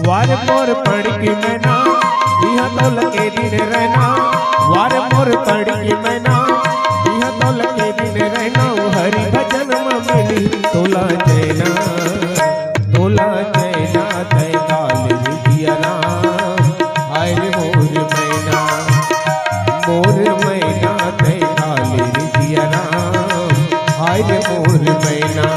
वार मोर पड़ की मैना यह तो लगे दिन रहना वार मोर पड़ की मैना यह तो लगे दिन रहना हरि भजन में मिली तोला जैना तय काल विद्याना हाय रे मोर मैना तय काल विद्याना हाय रे मोर मैना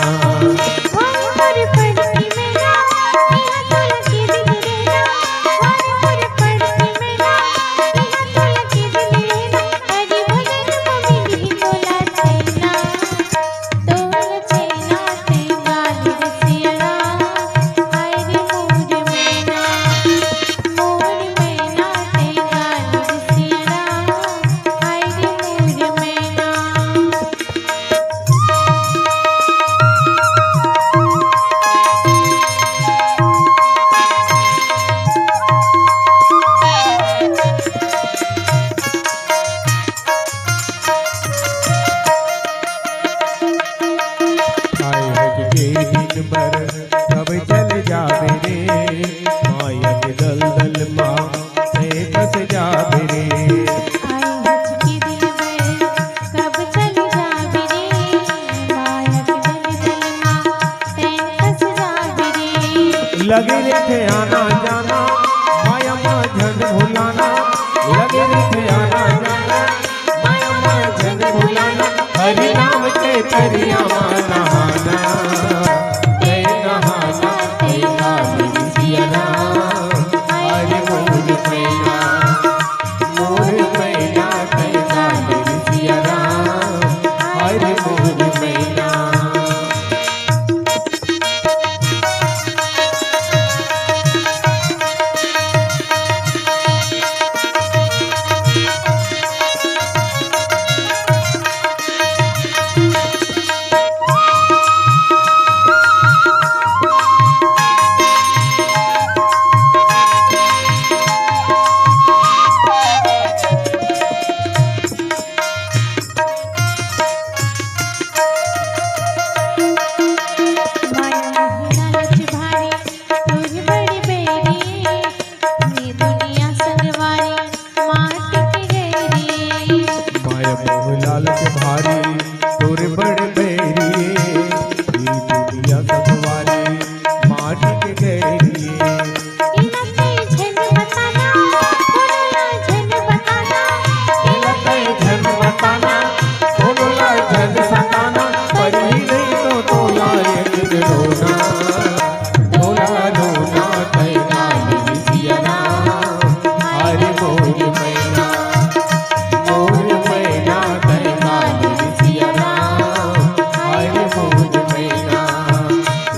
कब चल जावे रे माया के दलदल माँ से फंस जावे रे कब चल जावे रे माया के दलदल माँ से फंस जावे रे लगे रे थे आना जाना माया माँ झन भुलाना लगे रे थे आना जाना माया माँ झन भुलाना हरि नाम के तरिया नहाना लालच भारी तोरे बड़ बेरी दुनिया सतवारी माटी के गैरी झन बताना तोला झन सताना पर ही नहीं तो तोला एक रोना तय काल विद्याना हरि मोर मैना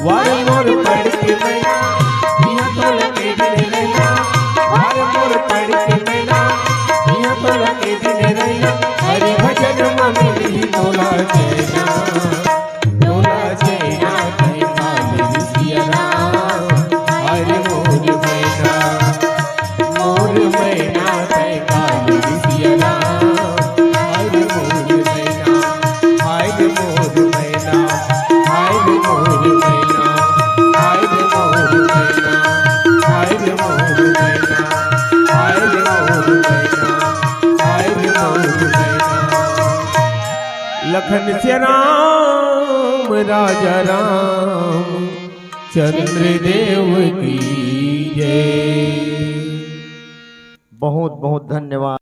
वार मोर पड़ के मैना यह तो लगे दिन रहना वार मोर पड़ के मैना यह तो लगे दिन रहना हरि भजन में मिली तोला जैना तय काल विद्याना हरि मोर मैना तय काल विद्याना हरि मोर मैना हाय रे मोर मैना हाय रे मोर मैना लखन से राम राजा राम चंद्रदेव की जय। बहुत बहुत धन्यवाद।